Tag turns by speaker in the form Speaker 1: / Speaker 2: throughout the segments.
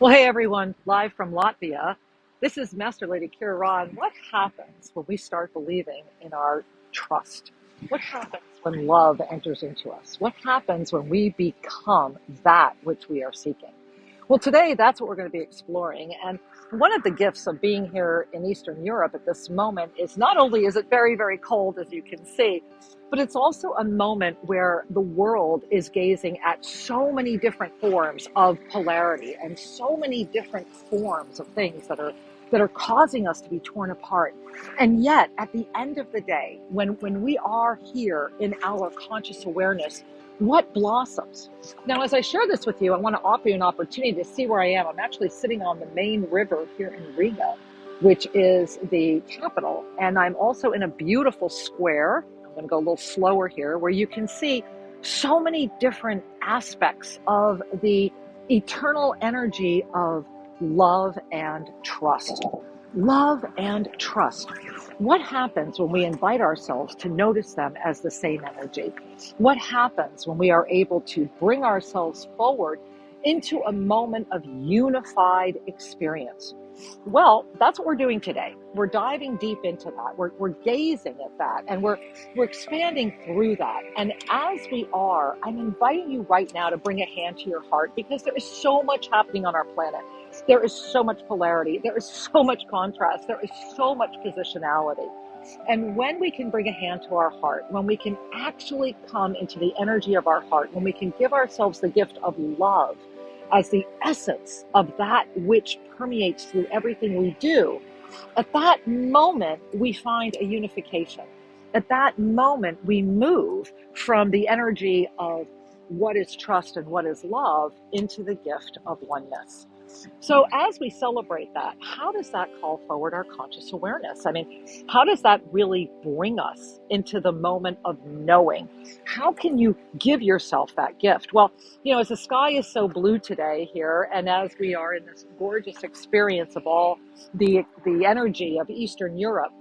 Speaker 1: Well, hey everyone, live from Latvia. This is Master Lady Kira Raa. And what happens when we start believing in our trust? What happens when love enters into us? What happens when we become that which we are seeking? Well, today that's what we're going to be exploring. And one of the gifts of being here in Eastern Europe at this moment is not only is it very, very cold, as you can see, but it's also a moment where the world is gazing at so many different forms of polarity and so many different forms of things that are causing us to be torn apart. And yet, at the end of the day, when we are here in our conscious awareness, what blossoms? Now, as I share this with you, I want to offer you an opportunity to see where I am. I'm actually sitting on the main river here in Riga, which is the capital. And I'm also in a beautiful square. I'm going to go a little slower here, where you can see so many different aspects of the eternal energy of love and trust. Love and trust. What happens when we invite ourselves to notice them as the same energy? What happens when we are able to bring ourselves forward into a moment of unified experience? Well, that's what we're doing today. We're diving deep into that. We're gazing at that, and we're expanding through that. And as we are, I'm inviting you right now to bring a hand to your heart, because there is so much happening on our planet. There is so much polarity. There is so much contrast. There is so much positionality. And when we can bring a hand to our heart, when we can actually come into the energy of our heart, when we can give ourselves the gift of love as the essence of that which permeates through everything we do, at that moment, we find a unification. At that moment, we move from the energy of what is trust and what is love into the gift of oneness. So as we celebrate that, how does that call forward our conscious awareness? I mean, how does that really bring us into the moment of knowing? How can you give yourself that gift? Well, as the sky is so blue today here, and as we are in this gorgeous experience of all the energy of Eastern Europe,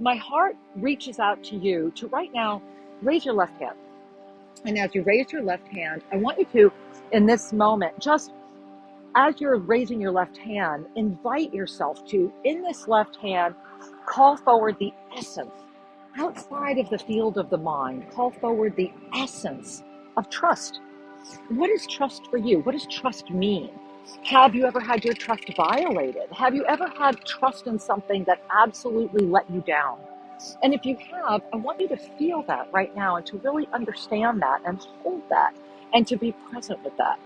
Speaker 1: my heart reaches out to you to right now raise your left hand. And as you raise your left hand, I want you to, in this moment, just as you're raising your left hand, invite yourself to, in this left hand, call forward the essence outside of the field of the mind. Call forward the essence of trust. What is trust for you? What does trust mean? Have you ever had your trust violated? Have you ever had trust in something that absolutely let you down? And if you have, I want you to feel that right now and to really understand that and hold that and to be present with that.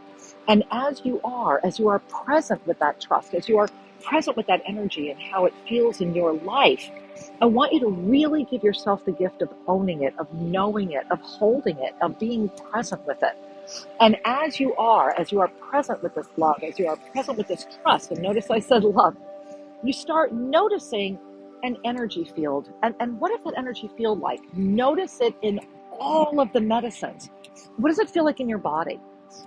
Speaker 1: And as you are present with that trust, as you are present with that energy and how it feels in your life, I want you to really give yourself the gift of owning it, of knowing it, of holding it, of being present with it. And as you are present with this love, as you are present with this trust, and notice I said love, you start noticing an energy field. And what does that energy feel like? Notice it in all of the medicines. What does it feel like in your body?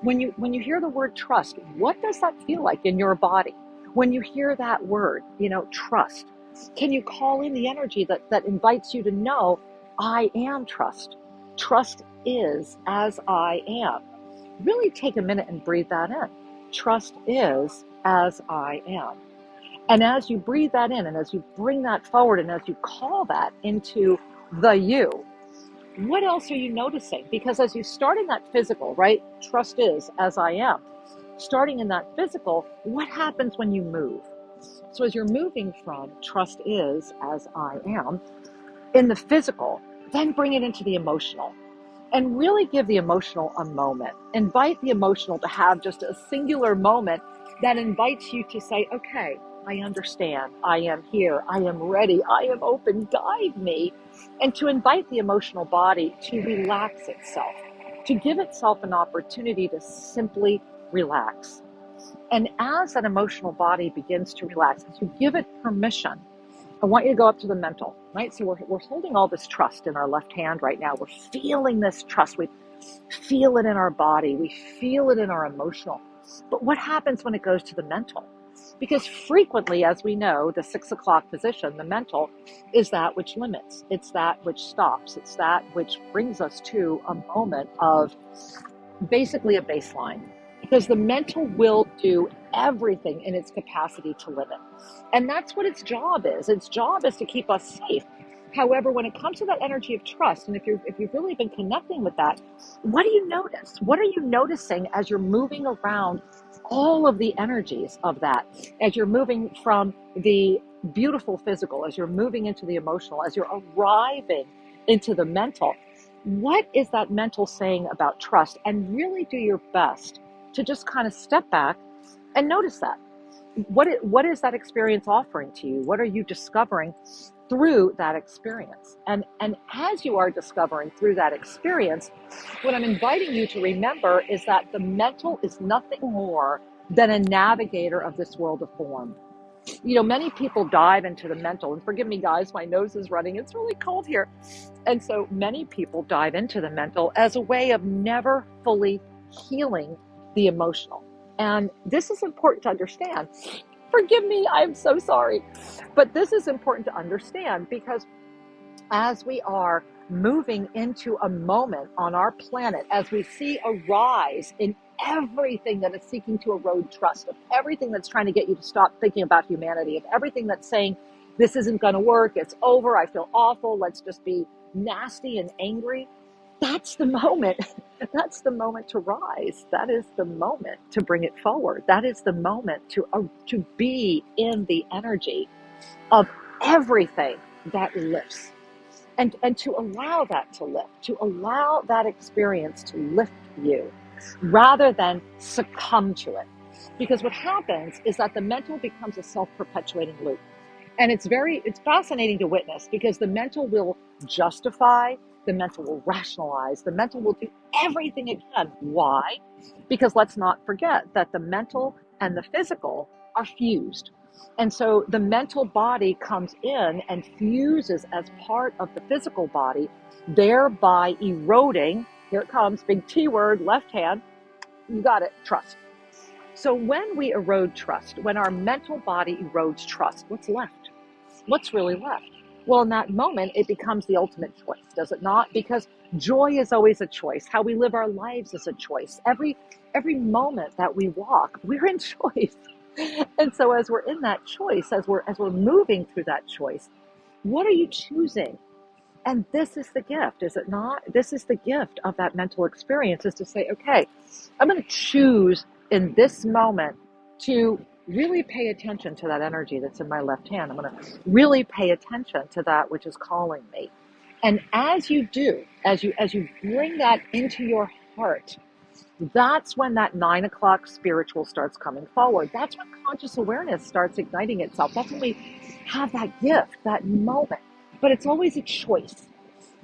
Speaker 1: When you hear the word trust, what does that feel like in your body? When you hear that word, trust, can you call in the energy that invites you to know, I am trust. Trust is as I am. Really take a minute and breathe that in. Trust is as I am. And as you breathe that in, and as you bring that forward, and as you call that into the you, what else are you noticing? Because as you start in that physical, right? Trust is as I am. Starting in that physical, what happens when you move? So as you're moving from trust is as I am in the physical, then bring it into the emotional. And really give the emotional a moment. Invite the emotional to have just a singular moment that invites you to say, okay, I understand, I am here, I am ready, I am open, guide me. And to invite the emotional body to relax itself, to give itself an opportunity to simply relax. And as that emotional body begins to relax, as you give it permission, I want you to go up to the mental, right? So we're holding all this trust in our left hand right now. We're feeling this trust. We feel it in our body. We feel it in our emotional. But what happens when it goes to the mental? Because frequently, as we know, the 6 o'clock position, the mental, is that which limits. It's that which stops. It's that which brings us to a moment of basically a baseline. Because the mental will do everything in its capacity to live it. And that's what its job is. Its job is to keep us safe. However, when it comes to that energy of trust, and if you've really been connecting with that, what do you notice? What are you noticing as you're moving around all of the energies of that? As you're moving from the beautiful physical, as you're moving into the emotional, as you're arriving into the mental, what is that mental saying about trust? And really do your best to just kind of step back and notice that. What is that experience offering to you? What are you discovering through that experience? And as you are discovering through that experience, what I'm inviting you to remember is that the mental is nothing more than a navigator of this world of form. You know, many people dive into the mental, and forgive me guys, my nose is running, it's really cold here. And so many people dive into the mental as a way of never fully healing the emotional. And this is important to understand. Forgive me, I'm so sorry. But this is important to understand because as we are moving into a moment on our planet, as we see a rise in everything that is seeking to erode trust, of everything that's trying to get you to stop thinking about humanity, of everything that's saying, this isn't going to work, it's over, I feel awful, let's just be nasty and angry. That's the moment. That's the moment to rise. That is the moment to bring it forward. That is the moment to be in the energy of everything that lifts. And to allow that to lift, to allow that experience to lift you rather than succumb to it. Because what happens is that the mental becomes a self-perpetuating loop. And it's fascinating to witness because the mental will justify, the mental will rationalize, the mental will do everything it can. Why? Because let's not forget that the mental and the physical are fused. And so the mental body comes in and fuses as part of the physical body, thereby eroding, here it comes, big T word, left hand, you got it, trust. So when we erode trust, when our mental body erodes trust, what's left? What's really left? Well, in that moment, it becomes the ultimate choice, does it not? Because joy is always a choice. How we live our lives is a choice. Every moment that we walk, we're in choice. And so as we're in that choice, as we're moving through that choice, what are you choosing? And this is the gift, is it not? This is the gift of that mental experience, is to say, okay, I'm going to choose in this moment to really pay attention to that energy that's in my left hand. I'm going to really pay attention to that which is calling me. And as you do, as you bring that into your heart, that's when that 9 o'clock spiritual starts coming forward. That's when conscious awareness starts igniting itself. That's when we have that gift, that moment. But it's always a choice.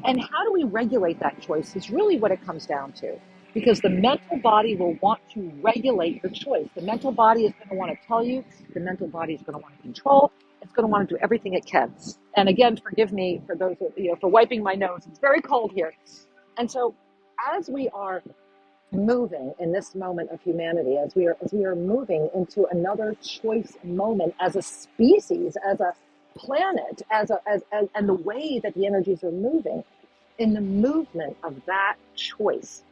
Speaker 1: And how do we regulate that choice is really what it comes down to. Because the mental body will want to regulate your choice. The mental body is going to want to tell you. The mental body is going to want to control. It's going to want to do everything it can. And again, forgive me for those, for wiping my nose. It's very cold here. And so as we are moving in this moment of humanity, as we are moving into another choice moment as a species, as a planet, and the way that the energies are moving, in the movement of that choice,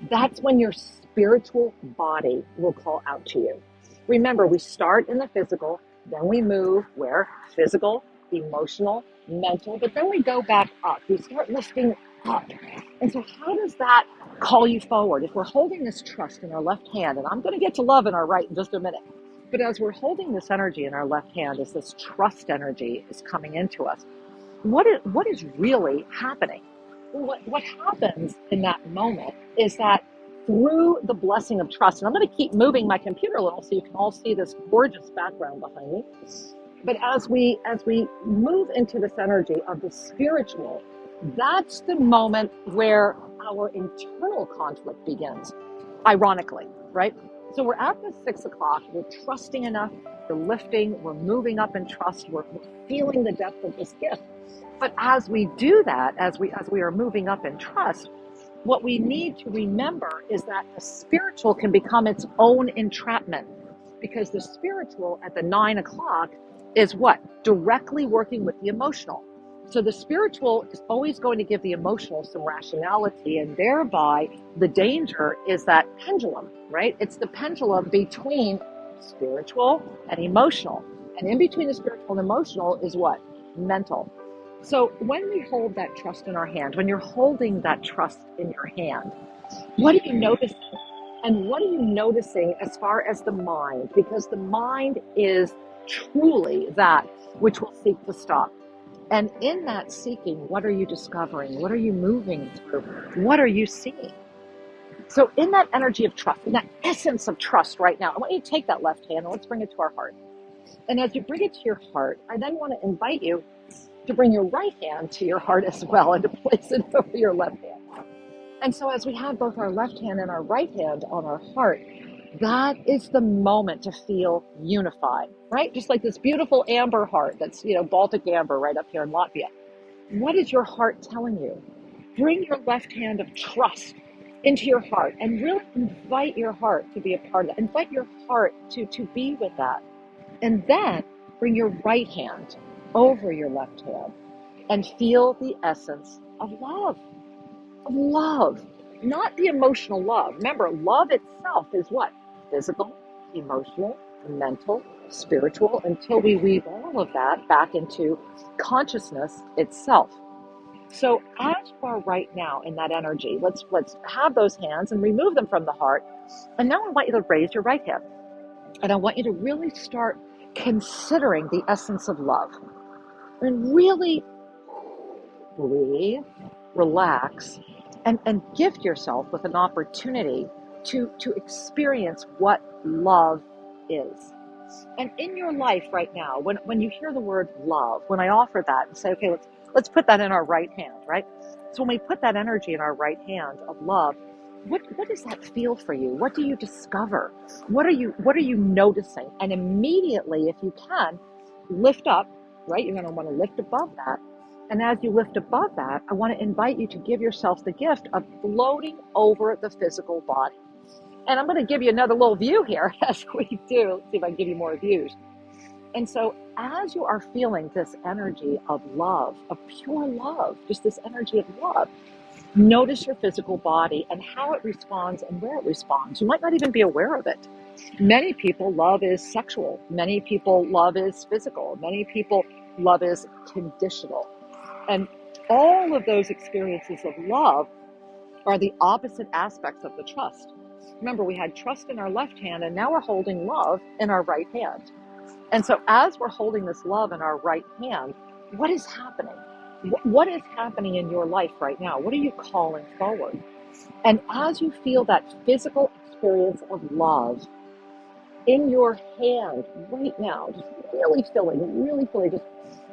Speaker 1: that's when your spiritual body will call out to you. Remember, we start in the physical, then we move where? Physical, emotional, mental, but then we go back up. We start lifting up. And so how does that call you forward? If we're holding this trust in our left hand, and I'm going to get to love in our right in just a minute, but as we're holding this energy in our left hand, as this trust energy is coming into us, what is really happening? What happens in that moment is that through the blessing of trust, and I'm going to keep moving my computer a little so you can all see this gorgeous background behind me. But as we move into this energy of the spiritual, that's the moment where our internal conflict begins, ironically, right? So we're at the 6 o'clock, we're trusting enough, we're lifting, we're moving up in trust, we're feeling the depth of this gift. But as we do that, as we are moving up in trust, what we need to remember is that the spiritual can become its own entrapment, because the spiritual at the 9 o'clock is what? Directly working with the emotional. So the spiritual is always going to give the emotional some rationality, and thereby the danger is that pendulum, right? It's the pendulum between spiritual and emotional. And in between the spiritual and emotional is what? Mental. So when we hold that trust in our hand, when you're holding that trust in your hand, what are you noticing? And what are you noticing as far as the mind? Because the mind is truly that which will seek to stop. And in that seeking, what are you discovering? What are you moving through? What are you seeing? So in that energy of trust, in that essence of trust right now, I want you to take that left hand and let's bring it to our heart. And as you bring it to your heart, I then want to invite you to bring your right hand to your heart as well and to place it over your left hand. And so as we have both our left hand and our right hand on our heart, that is the moment to feel unified, right? Just like this beautiful amber heart that's, Baltic amber right up here in Latvia. What is your heart telling you? Bring your left hand of trust into your heart and really invite your heart to be a part of that. Invite your heart to be with that. And then bring your right hand over your left hand and feel the essence of love. Of love, not the emotional love. Remember, love itself is what? Physical, emotional, mental, spiritual, until we weave all of that back into consciousness itself. So as you are right now in that energy, let's have those hands and remove them from the heart. And now I want you to raise your right hand. And I want you to really start considering the essence of love. And really breathe, relax, and gift yourself with an opportunity to experience what love is. And in your life right now, when you hear the word love, when I offer that and say, okay, let's put that in our right hand, right? So when we put that energy in our right hand of love, what does that feel for you? What do you discover? What are you noticing? And immediately, if you can, lift up, right? You're going to want to lift above that. And as you lift above that, I want to invite you to give yourself the gift of floating over the physical body. And I'm going to give you another little view here as we do. Let's see if I can give you more views. And so as you are feeling this energy of love, of pure love, just this energy of love, notice your physical body and how it responds and where it responds. You might not even be aware of it. Many people, love is sexual. Many people, love is physical. Many people, love is conditional. And all of those experiences of love are the opposite aspects of the trust. Remember, we had trust in our left hand, and now we're holding love in our right hand. And so as we're holding this love in our right hand, what is happening? What is happening in your life right now? What are you calling forward? And as you feel that physical experience of love in your hand right now, just really feeling just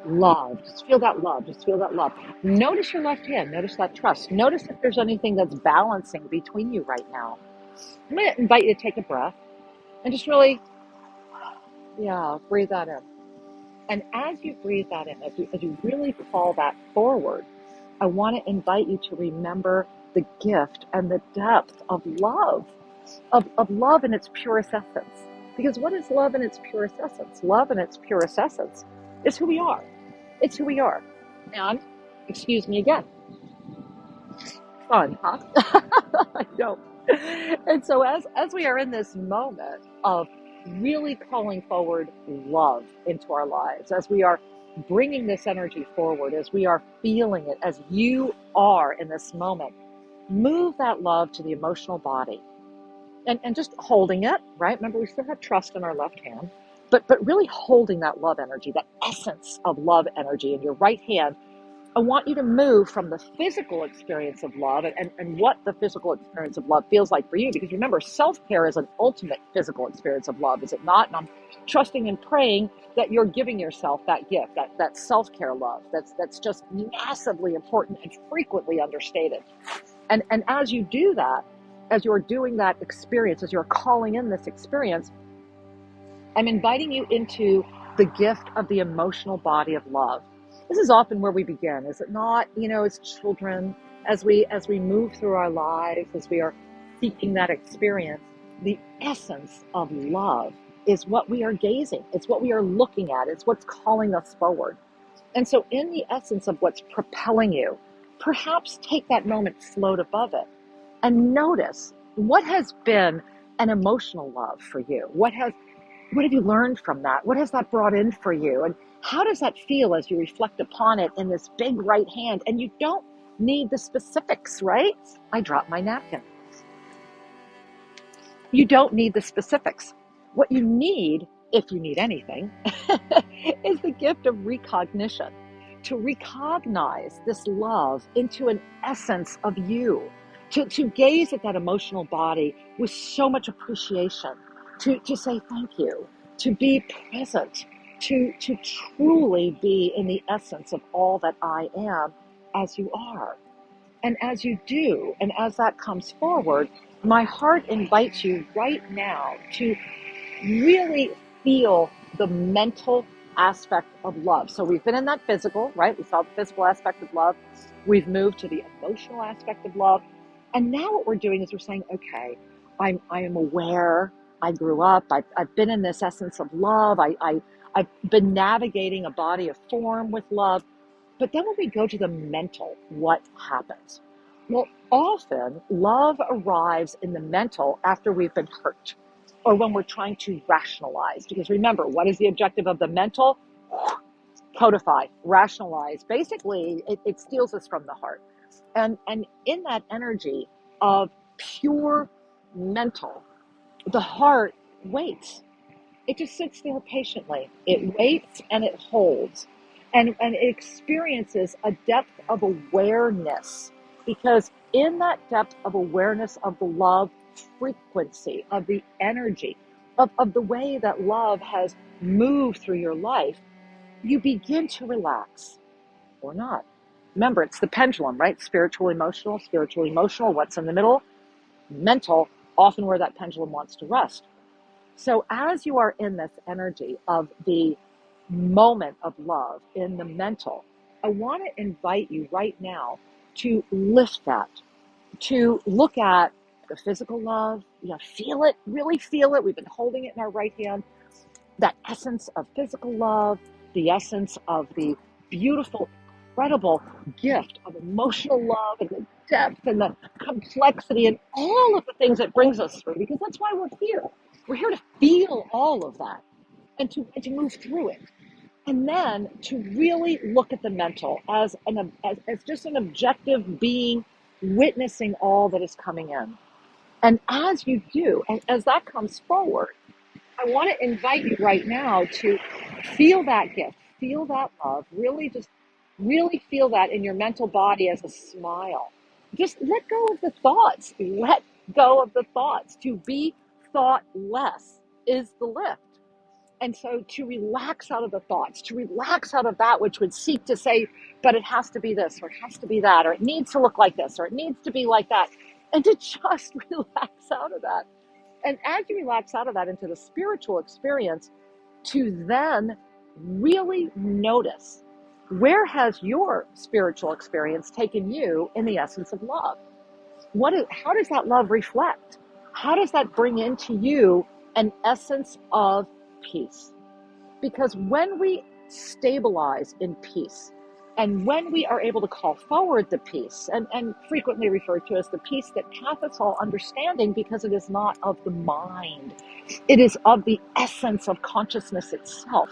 Speaker 1: love. Just feel that love. Just feel that love. Notice your left hand. Notice that trust. Notice if there's anything that's balancing between you right now. I'm going to invite you to take a breath and just really, breathe that in. And as you breathe that in, as you really call that forward, I want to invite you to remember the gift and the depth of love, of love in its purest essence. Because what is love in its purest essence? Love in its purest essence is who we are. It's who we are. And, excuse me again, fun, huh? I know. And so as we are in this moment of really calling forward love into our lives, as we are bringing this energy forward, as we are feeling it, as you are in this moment, move that love to the emotional body. And just holding it, right? Remember, we still have trust in our left hand, but really holding that love energy, that essence of love energy in your right hand. I want you to move from the physical experience of love and what the physical experience of love feels like for you. Because remember, self-care is an ultimate physical experience of love, is it not? And I'm trusting and praying that you're giving yourself that gift, that self-care love. That's just massively important and frequently understated. And as you do that, as you're doing that experience, as you're calling in this experience, I'm inviting you into the gift of the emotional body of love. This is often where we begin, is it not? As children, as we move through our lives, as we are seeking that experience, the essence of love is what we are gazing. It's what we are looking at. It's what's calling us forward. And so in the essence of what's propelling you, perhaps take that moment, float above it, and notice what has been an emotional love for you. What has What have you learned from that? What has that brought in for you? And how does that feel as you reflect upon it in this big right hand? And you don't need the specifics, right? I dropped my napkin. You don't need the specifics. What you need, if you need anything, is the gift of recognition. To recognize this love into an essence of you. To gaze at that emotional body with so much appreciation. To say thank you. To be present. To truly be in the essence of all that I am as you are. And as you do, and as that comes forward, my heart invites you right now to really feel the mental aspect of love. So we've been in that physical, right? We saw the physical aspect of love. We've moved to the emotional aspect of love. And now what we're doing is we're saying, okay, I am aware. I grew up. I've been in this essence of love. I've been navigating a body of form with love. But then when we go to the mental, what happens? Well, often love arrives in the mental after we've been hurt or when we're trying to rationalize. Because remember, what is the objective of the mental? Codify, rationalize. Basically, it steals us from the heart. And in that energy of pure mental, the heart waits. It just sits there patiently. It waits and it holds. And it experiences a depth of awareness. Because in that depth of awareness of the love frequency, of the energy, of the way that love has moved through your life, you begin to relax or not. Remember, it's the pendulum, right? Spiritual, emotional, what's in the middle? Mental, often where that pendulum wants to rest. So as you are in this energy of the moment of love in the mental, I want to invite you right now to lift that, to look at the physical love, feel it, really feel it. We've been holding it in our right hand, that essence of physical love, the essence of the beautiful, incredible gift of emotional love and the depth and the complexity and all of the things it brings us through, because that's why we're here. We're here to feel all of that and to move through it. And then to really look at the mental as just an objective being witnessing all that is coming in. And as you do, and as that comes forward, I want to invite you right now to feel that gift, feel that love, really feel that in your mental body as a smile. Just let go of the thoughts. Let go of the thoughts. To be thoughtless is the lift. And so to relax out of the thoughts, to relax out of that which would seek to say, but it has to be this, or it has to be that, or it needs to look like this, or it needs to be like that, and to just relax out of that. And as you relax out of that into the spiritual experience, to then really notice, where has your spiritual experience taken you in the essence of love? How does that love reflect? How does that bring into you an essence of peace? Because when we stabilize in peace, and when we are able to call forward the peace, and frequently referred to as the peace that passeth all understanding, because it is not of the mind, it is of the essence of consciousness itself,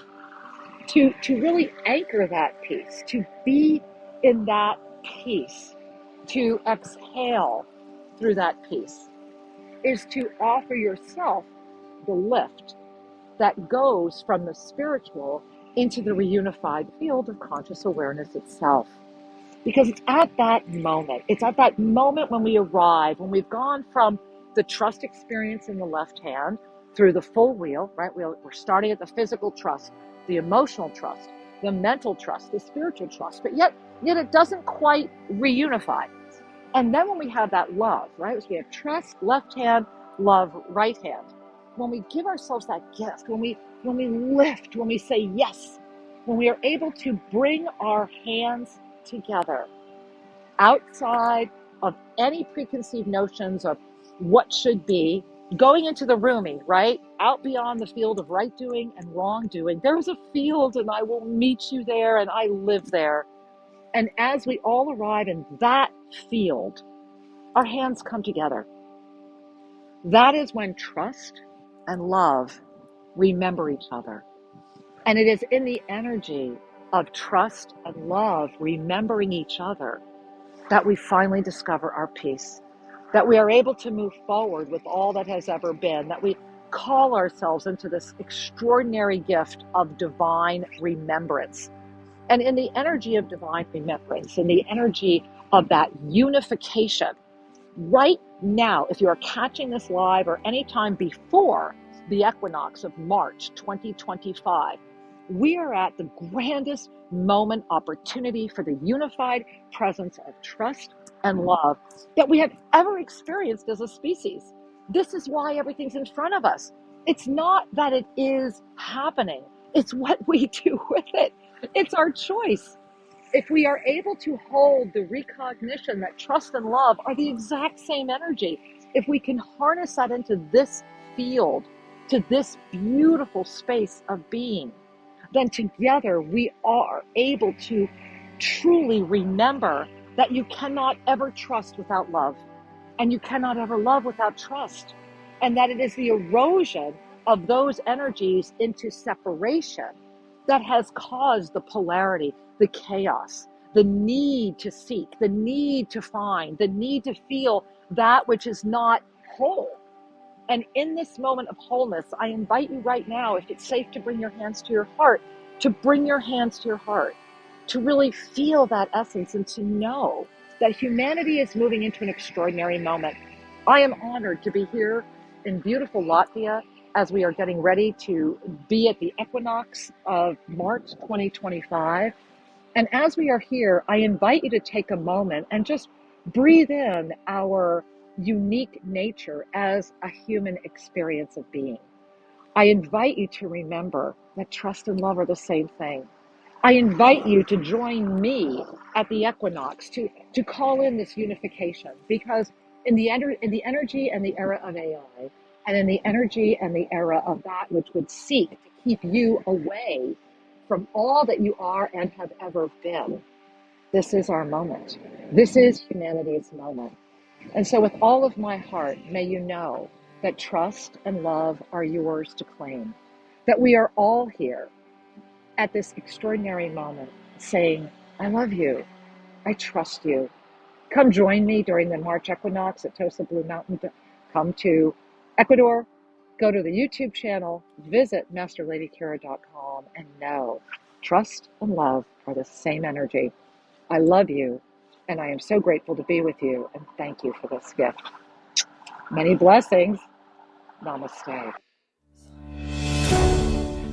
Speaker 1: to really anchor that peace, to be in that peace, to exhale through that peace, is to offer yourself the lift that goes from the spiritual into the reunified field of conscious awareness itself. Because it's at that moment when we arrive, when we've gone from the trust experience in the left hand through the full wheel, right? We're starting at the physical trust, the emotional trust, the mental trust, the spiritual trust, but yet it doesn't quite reunify. And then when we have that love, right? So we have trust, left hand, love, right hand. When we give ourselves that gift, when we lift, when we say yes, when we are able to bring our hands together outside of any preconceived notions of what should be, going into the rooming, right? Out beyond the field of right doing and wrong doing. There is a field, and I will meet you there, and I live there. And as we all arrive in that field, our hands come together. That is when trust and love remember each other. And it is in the energy of trust and love, remembering each other, that we finally discover our peace, that we are able to move forward with all that has ever been, that we call ourselves into this extraordinary gift of divine remembrance. And in the energy of divine remembrance, in the energy of that unification, right now, if you are catching this live or anytime before the equinox of March 2025, we are at the grandest moment opportunity for the unified presence of trust and love that we have ever experienced as a species. This is why everything's in front of us. It's not that it is happening, it's what we do with it. It's our choice. If we are able to hold the recognition that trust and love are the exact same energy, if we can harness that into this field, to this beautiful space of being, then together we are able to truly remember that you cannot ever trust without love, and you cannot ever love without trust, and that it is the erosion of those energies into separation that has caused the polarity, the chaos, the need to seek, the need to find, the need to feel that which is not whole. And in this moment of wholeness, I invite you right now, if it's safe to bring your hands to your heart, to bring your hands to your heart, to really feel that essence and to know that humanity is moving into an extraordinary moment. I am honored to be here in beautiful Latvia as we are getting ready to be at the equinox of March 2025. And as we are here, I invite you to take a moment and just breathe in our unique nature as a human experience of being. I invite you to remember that trust and love are the same thing. I invite you to join me at the equinox to call in this unification, because in the energy and the era of AI, and in the energy and the era of that which would seek to keep you away from all that you are and have ever been, this is our moment. This is humanity's moment. And so with all of my heart, may you know that trust and love are yours to claim, that we are all here at this extraordinary moment saying, I love you, I trust you. Come join me during the March Equinox at Tosa Blue Mountain. Come to Ecuador, go to the YouTube channel, visit MasterLadyKira.com, and know trust and love are the same energy. I love you, and I am so grateful to be with you, and thank you for this gift. Many blessings. Namaste.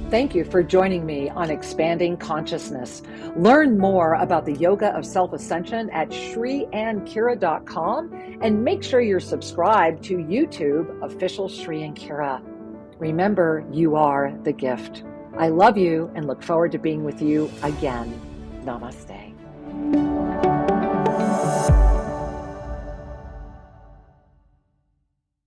Speaker 1: Thank you for joining me on Expanding Consciousness. Learn more about the Yoga of Self-Ascension at ShriAndKira.com, and make sure you're subscribed to YouTube official Shri and Kira. Remember, you are the gift. I love you and look forward to being with you again. Namaste.